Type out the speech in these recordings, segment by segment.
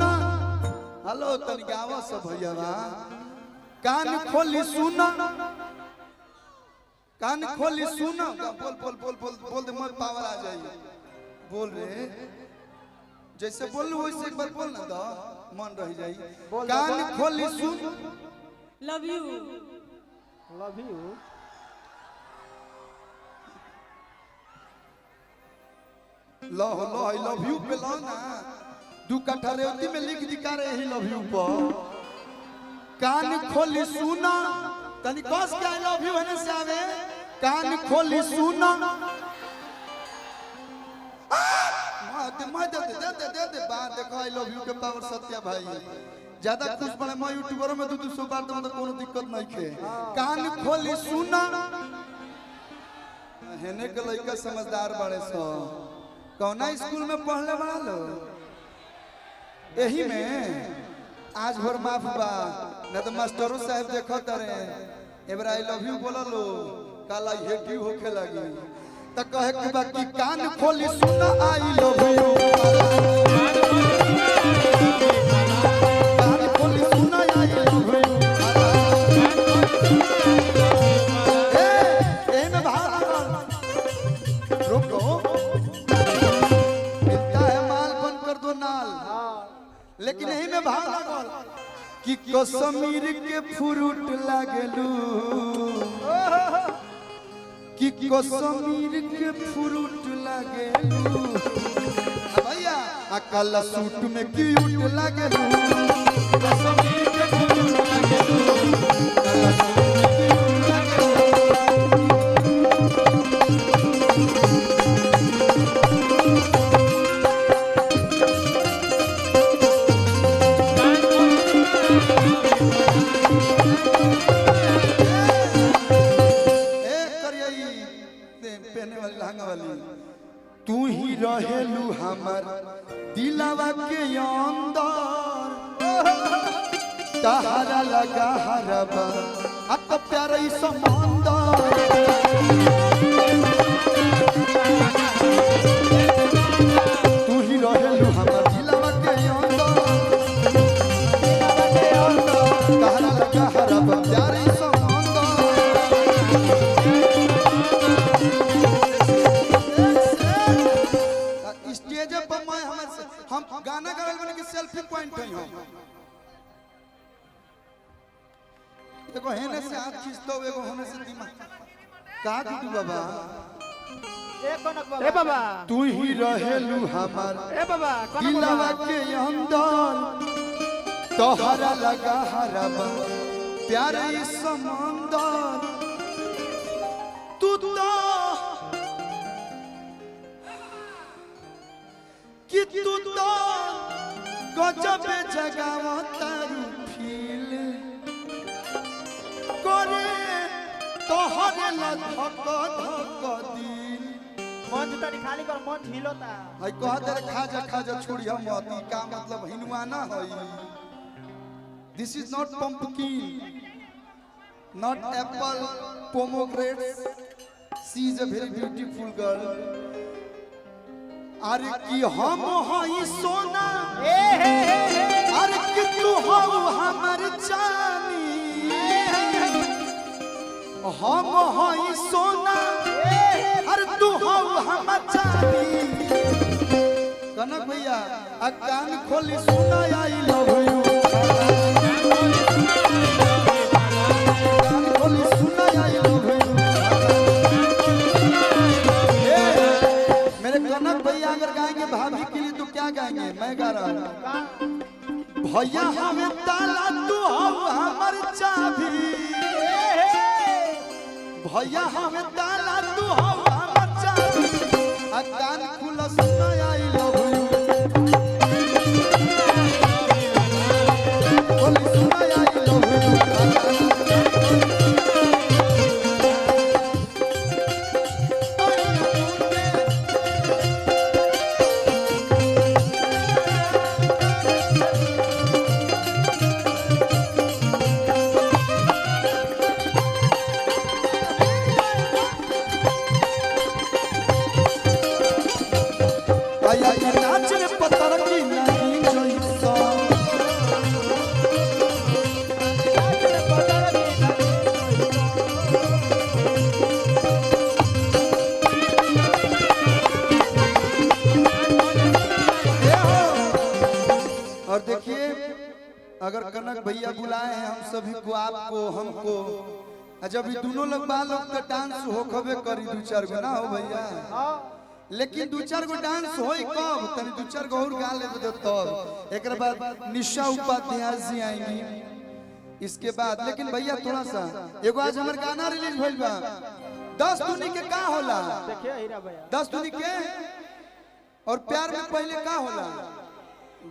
Hello तन गावा सब भैया कान खोली सुना कान खोली सुना बोल बोल बोल बोल बोल दे मत पावर आ जाए बोल रे जैसे बोल वैसे एक बार बोल ना तो मन रह जाए कान खोली सुन लव यू लो आई लव यू पे लो ना दू कट्ठा रेवती में लिख दिखा रहे ही लव यू पर कान खोली सुना तनी कस के आई लव यू हने से आवे कान खोली सुना दे बात देखो आई लव यू के पावर सत्या भाई ज्यादा खुश पड़े मैं यूट्यूबर में 200 बार तो कोनो दिक्कत नहीं खे कान खोली सुना हेने के लइका समझदार बड़े सो कौना स्कूल में पढ़ले बड़ा लो यही में आज भर माफ बा न तो मास्टरों साहब देखो तरे एबरा आई लव यू बोला लो काला ये की होखे लगी त कहे के बा कि कान खोली सुन आई लव यू कान खोली सुन आई लव यू ए में भाग रुको मिलता है माल बंद कर दो नाल लेकिन यही में भाव लागल कि कश्मीर के फ्रूट लागलू कि कश्मीर के फ्रूट लागलू भैया आ काला सूट में क्यूट लागलू कश्मीर के फ्रूट लागलू काला सूट में क्यूट लागलू तू ही रहेलू हमर दिलवा के अंदर तहरा लगा हरबा अत प्यार ई समंदर तू ही रहेलू हमर दिलवा के अंदर तहरा लगा हरबा प्यार ई हम गाना गावल बने कि सेल्फी पॉइंट है हम देखो हेने से हाथ खींच दो एगो होने से दिमाग का दू बाबा ए बाबा तू ही रहेलू हमर ए बाबा दिलवा के अंदर तोहरा लगा हरबा प्यार ई समंदर तू तो कि तू तो गजब जगावा तारू फील करे तोहरे ला धक धक दिल मन तनी खाली कर मन हिलता हई कहत रे खा जा छोड़िया मत ई का मतलब हिनवाना हई this is not pumpkin not apple pomegranate she is a very beautiful girl अरे कि हम हई सोना अरे कि तू हो हमर जानी हम हई सोना अरे तू हो हमर जानी कनक भैया आ कान खोली सुना आई लव यू कान खोली सुना आई लव यू कनक भैया अगर गाएंगे भाभी के लिए तो क्या गाएंगे मैं गा रहा हूँ भैया हमें ताला तू हो हमर चाबी भैया हमें ताला तू हो हमर चाबी आ कान खुला सुना आई लव यू बोली सुना आई लव यू अगर कनक भैया बुलाए हैं हम सभी को, आपको, हमको, जब ये दोनों लोग बाल का डांस हो खबे करी 2-4 गो ना हो भैया, लेकिन 2-4 गो डांस होई कब तनी 2-4 गो और गा लेबे तो तब एक बाद निशा उपाध्याय जी आएंगी इसके बाद। लेकिन भैया थोड़ा सा एगो आज हमार गाना रिलीज भइल बा 10 दुनी के का होला, देखिए हीरा भैया 10 दुनी के और प्यार में पहले का होला।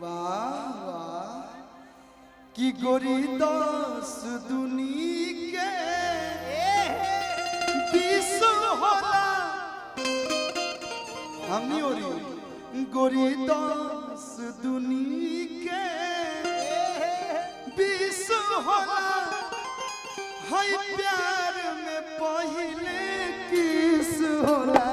वाह वाह की गोरी 10 दुनी के 20 होला, हमनी हो रही गोरी 10 दुनी के 20 होला, हाय प्यार में पहले किस होला।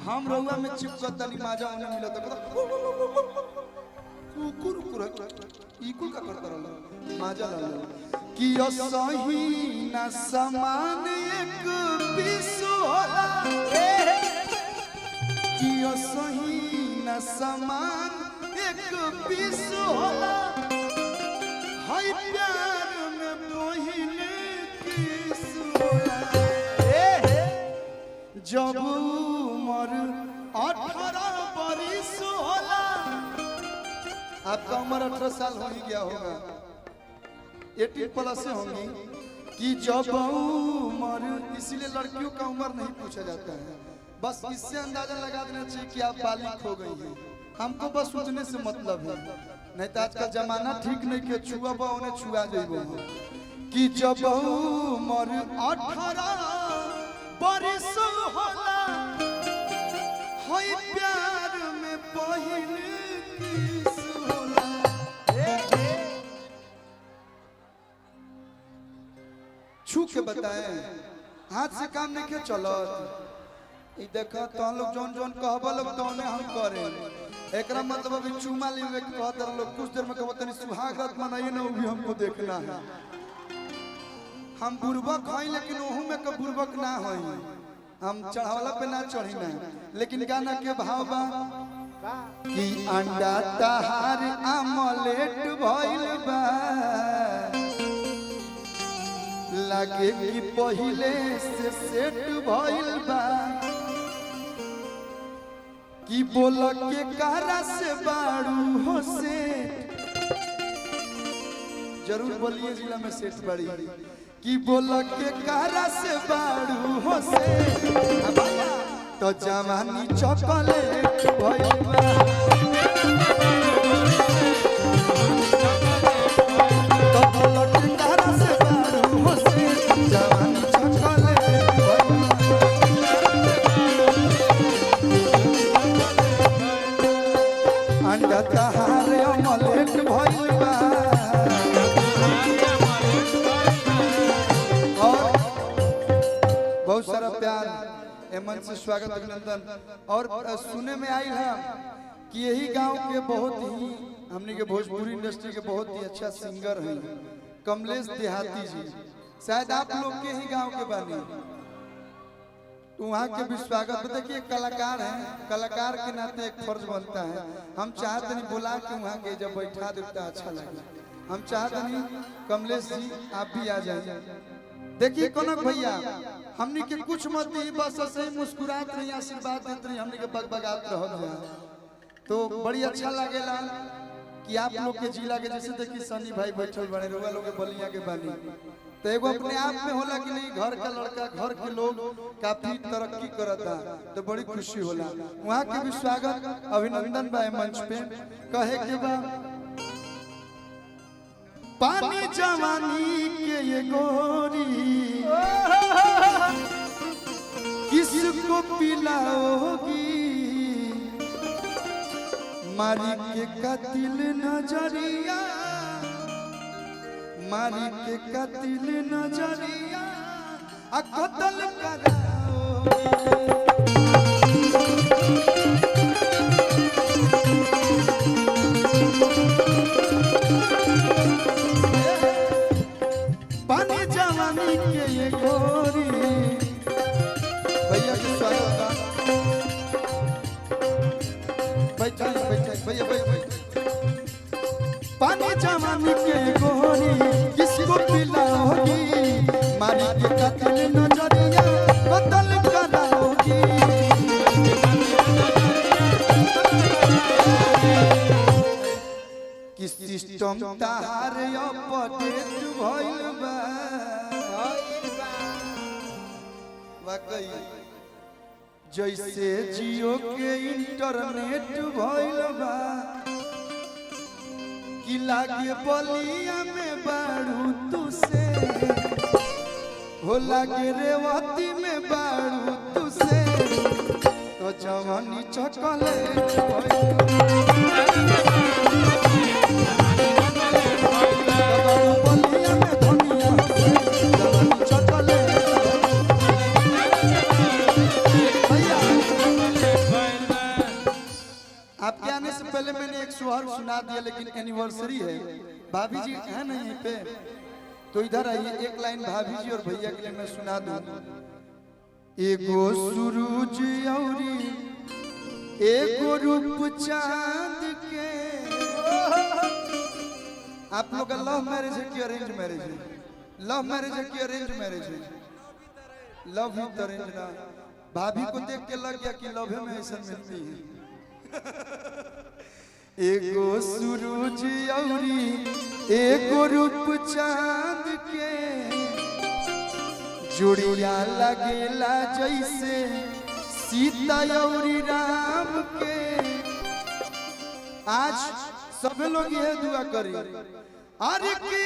हम रउआ में चिपकतनी माजा उन्हें मिलत कुकुर कुकुर इकुल का करता रहल माजा लाल कि असही न समान एक पीस होला, कि असही न समान एक पीस होला, हाय प्यार में पहले किस होला। जब उम्र 18 बरिस होला, आपका उम्र 18 साल हो ही गया होगा, 18 प्लस से होंगी कि जब उम्र, इसीलिए लड़कियों का उम्र नहीं पूछा जाता है, बस इससे अंदाजा लगा देना चाहिए कि आप बालिग हो गई हैं। हमको बस सोचने से मतलब है, नहीं तो आजकल जमाना ठीक नहीं के छुआ उन्हें छुआ जाइबो कि जब उम्र 18 बरिस होला, हाय प्यार में पहले किस होला। छू के बताए हाथ से काम नहीं के चलत, ई देखा तो लोग जोन जोन कहबा लोग तौने हम करे, एकरा मतलब अभी चुमा लेवे के कहत लोग कुछ देर में कहत नहीं सुहाग रात मनाइए ना, वो भी हमको देखना है। हम बुर्बक हई लेकिन ओहू में के बुर्बक ना हई, हम चढ़ावला पे ना चढ़ी ना, लेकिन गाना के भाव बा कि अंडा तहार आमलेट भइल बा, लागे कि पहिले से सेट भइल बा, कि बोल के कहरा से बाड़ू हो से, जरूर बोलिए जिला में सेट बड़ी, कि बोल के कहरा से बाड़ू हो से, तो जवानी चॉकलेट भइल बा, तो बोल के कहरा से बाड़ू हो से, जवानी चॉकलेट भइल बा, अंडा तहार ऑमलेट भइल बा। बहुत सारा प्यार एमन से स्वागत अभिनंदन। और सुने में आई है कि यही गांव के बहुत ही हमने के भोजपुरी इंडस्ट्री के बहुत ही अच्छा सिंगर हैं कमलेश देहाती जी, शायद आप लोग के ही गांव के बानी, तो वहाँ के भी स्वागत। देखिए कलाकार हैं, कलाकार के नाते एक फर्ज बनता है, हम चाहते नहीं बुला के वहाँ के जब बैठा देता अच्छा लगे, हम चाहते नहीं कमलेश जी आप भी आ जाए। देखिए कनक भैया हमनी के कुछ मत दी, बस ऐसे मुस्कुरात रही, आशीर्वाद देते रही, हमनी के बगबगात रहल, तो बड़ी अच्छा लगेला कि आप लोग के जिला के जैसे देखिए सनी भाई बैठल बने, रुआ लोग के बलिया के बानी, तो एगो अपने आप में होला कि नहीं घर का लड़का घर के लोग काफी तरक्की करता, तो बड़ी खुशी होला। वहाँ के भी स्वागत अभिनंदन बा मंच पे। कहे के बा पानी जवानी के ये गोरी किसको पिलाओगी, मारी के कातिल नजरिया, मारी के कातिल नजरिया कत्ल कराओगी। पानी जवानी के ये गोरी, भैया के स्वागत। भाई भैया भैया पानी जवानी के गोरी किसको पिलाओगी मारी के कतल नजरिया कतल कराओगी कि सिस्टम तार अपडेट भइल बा वाकई जैसे जियो के इंटरनेट भइल बा कि लागे बलिया में बाड़ू तुसे हो लागे रेवती में बाड़ू तुसे तो जवानी चॉकलेट बलिया में धनिया जवानी चॉकलेट आपके आने से पहले मैंने एक सुहार सुना दिया लेकिन एनिवर्सरी है भाभी जी है ना यहीं पे तो इधर आइए एक लाइन भाभी जी और भैया के लिए मैं सुना दूं एगो सूरज औरी एगो रूप चांद के आप लोग का लव मैरिज है कि अरेंज मैरिज है लव मैरिज है कि अरेंज मैरिज है लव विद अरेंज ना भाभी को देख के लग गया कि लव में ऐसा मिलती है एगो सूरज औरी एगो रूप चांद के जोड़िया लगेला जैसे सीता औरी राम के आज सब लोग यह दुआ करी अरे कि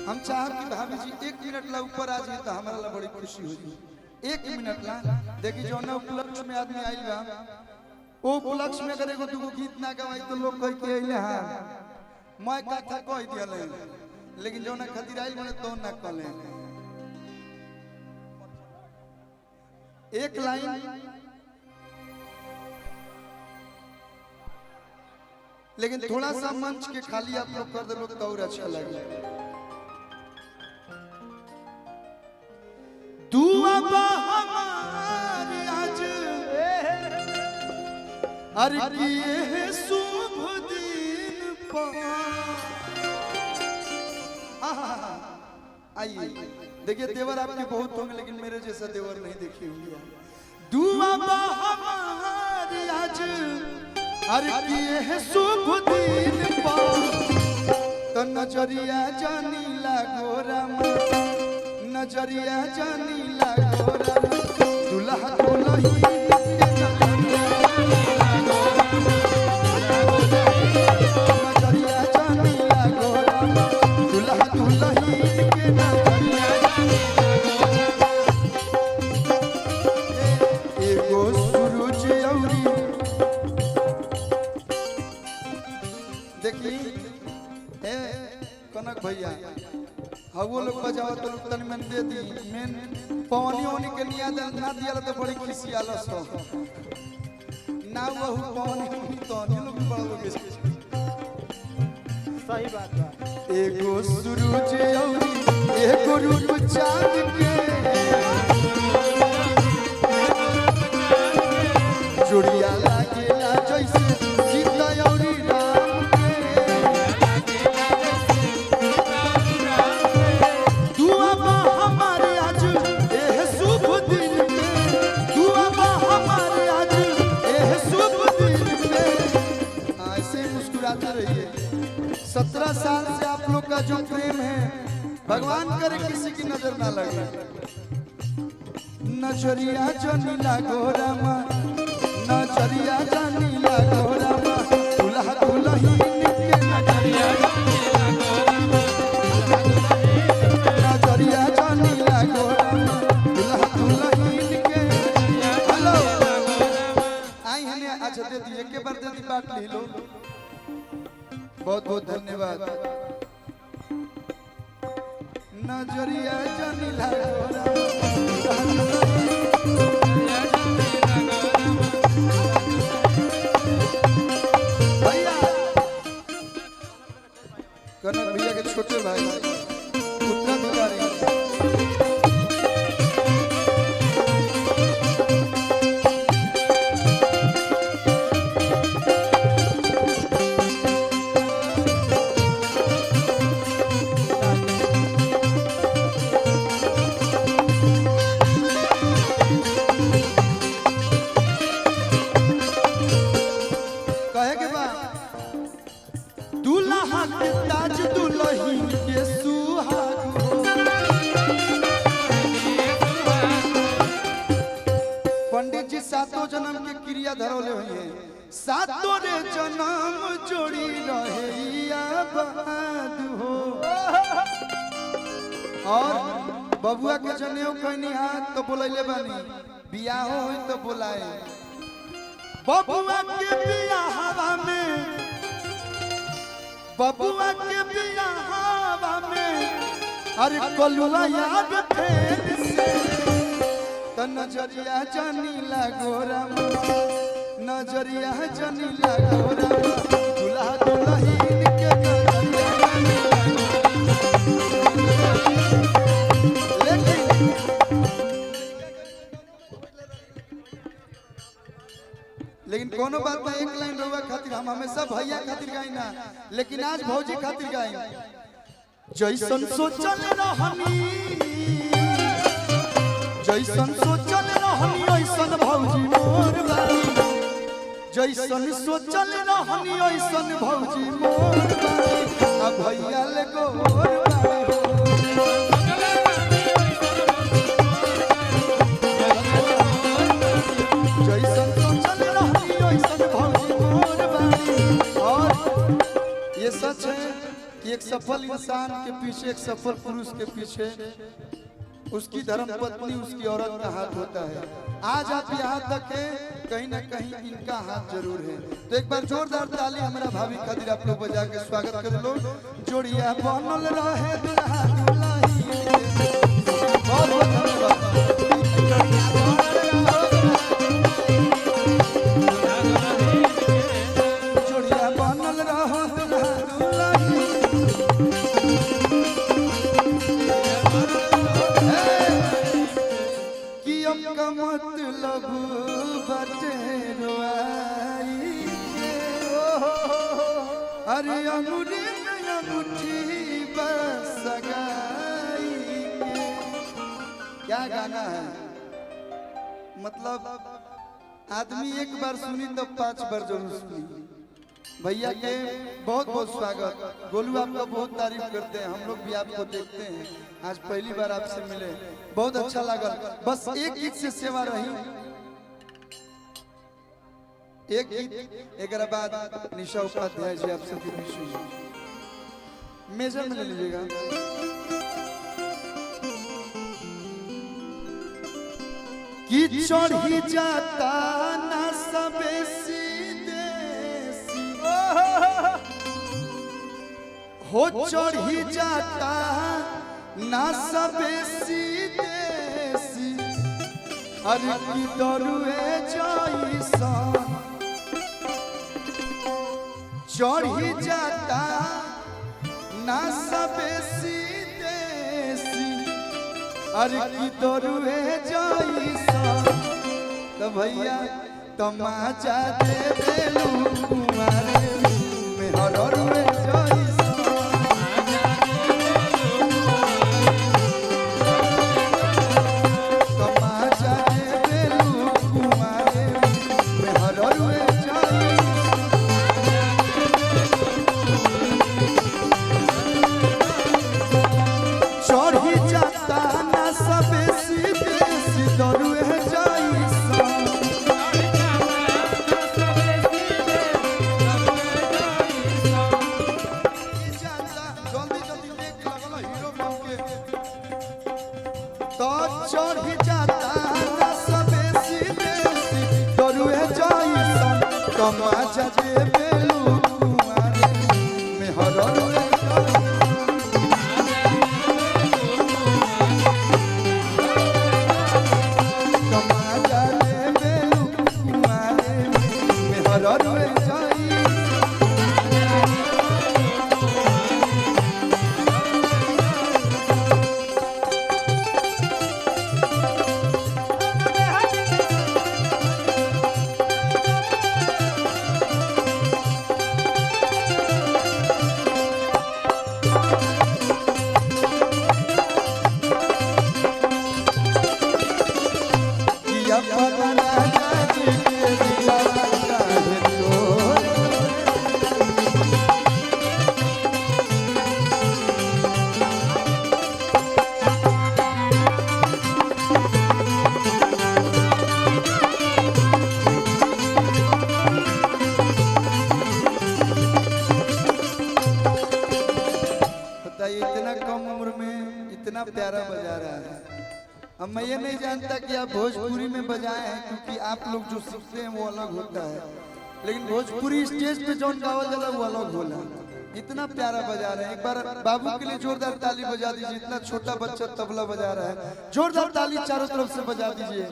हम चाहब कि भाभी जी 1 मिनट ला ऊपर आ जाए तो हमारा ला बड़ी खुशी होगी 1 मिनट ला देखी जो ना उपलक्ष्य में आदमी आइल बा ओ उपलक्ष्य में अगर एगो दुगो गीत ना गवाई तो लोग कह के अइले हां मैं कथा कह दियले लेकिन जो ना खातिर आइल बने तो ना कहले एक लाइन लेकिन थोड़ा सा मंच के खाली आप लोग कर दे लोग तो और अच्छा लगे दुआ बा हमारे आज अरे किए शुभ दिन पर आइए देखिए देवर आपके बहुत होंगे लेकिन मेरे जैसा देवर नहीं देखी होंगे दुआ बा हमारे आज अरे किए शुभ दिन पर तो नजरिया जानी लागोरा नजरिया जानी लागोरा दुल्हा दुल्ही भैया वो लोग बजावा तो लोग तन में दे दी मेन पवनी ओनी के निया ना दिया तो बड़ी खुशी आलस हो ना वो पवनी ओनी तो नहीं लोग बड़ा लोग सही बात बा एगो सूरज औरी एगो रूप चांद के जोड़िया लागेला जैसे सीता औरी राम के दुआ बा हमारे आज एह शुभ दिन पे दुआ बा हमारे आज एह शुभ दिन पे ऐसे मुस्कुराते रहिए 17 साल से आप लोग का जो प्रेम है भगवान करे किसी की नजर ना लगे नजरिया जानी लागोरा मा नजरिया जानी लागोरा मा दुल्हा दुल्ही के नजरिया जानी लागोरा मा दुल्हा दुल्ही के हेलो आई हने अच्छा दे दी एक बार दे दी बात ले लो बहुत बहुत धन्यवाद नजरिया जानी लागोरा भैया कनक भैया के छोटे भाई उत्तराधिकारी धरोले हुई है सातों रे जन्म जोड़ी रहे आबाद हो। और बबुआ के जनेऊ कहनी हाथ तो बोलैले बानी बियाह होई तो बोलाए बबुआ के बियाहवा में बबुआ के बियाहवा में अरे कलुआ याद फेर से त नजरिया जानी लागोरा नजरिया जानी लागोरा दुल्हा दुल्हन के नजरिया जानी लेकिन कोनो बात में एक लाइन रहुआ खातिर हम हमेशा भैया खातिर गाई ना लेकिन आज भौजी खातिर गाई जैसन सोचल रहनी जैसन सोचल रहनी ऐसन भौजी मोर बारी जैसन सोचल रहनी ऐसन भौजी मोर बारी आ भैया ले गोर बारी जैसन सोचल रहनी ऐसन भौजी मोर बारी। और ये सच है कि एक सफल इंसान के पीछे एक सफल पुरुष के पीछे उसकी धर्म पत्नी उसकी औरत का हाथ होता है। आज आप यहाँ तक है कहीं ना कहीं इनका हाथ जरूर है। तो एक बार जोरदार ताली हमारा भाभी खातिर आप लोग बजा के स्वागत कर लो। जोड़िया बनल रहे दुल्हा दुल्हन बहुत बहुत धन्यवाद। जोड़िया बनल रहो दुल्हा मतलब बटेरवाई अरे अंगूरी में अंगूठी बस सगाई क्या गाना है मतलब आदमी एक बार सुनी तो 5 बार जरूर सुनी। भैया के बहुत बहुत स्वागत। गोलू आपका बहुत तारीफ करते हैं हम लोग भी आपको देखते हैं आज पहली बार आपसे मिले बहुत अच्छा लगा। बस एक गीत से सेवा रही एक गीत एक बाद निशा उपाध्याय जी आपसे मेजर में ले लीजिएगा। कि चढ़ी जाता ना सबेसी हो चढ़ी जाता ना सबेसी देसी अरे की दरुए जैसा चढ़ी जाता ना सबेसी देसी अरे की दरुए जैसा तो भैया तमाचा दे देलू कुमारे में हररुए प्यारा बजा रहा है। अब मैं ये नहीं जानता कि आप भोजपुरी में बजाए हैं, क्योंकि आप लोग जो सीखते हैं वो अलग होता है, लेकिन भोजपुरी स्टेज पे जौन गावल जाला वो अलग होला। इतना प्यारा बजा रहे हैं। एक बार बाबू के लिए जोरदार ताली बजा दीजिए। इतना छोटा बच्चा तबला बजा रहा है, जोरदार ताली चारों तरफ से बजा दीजिए।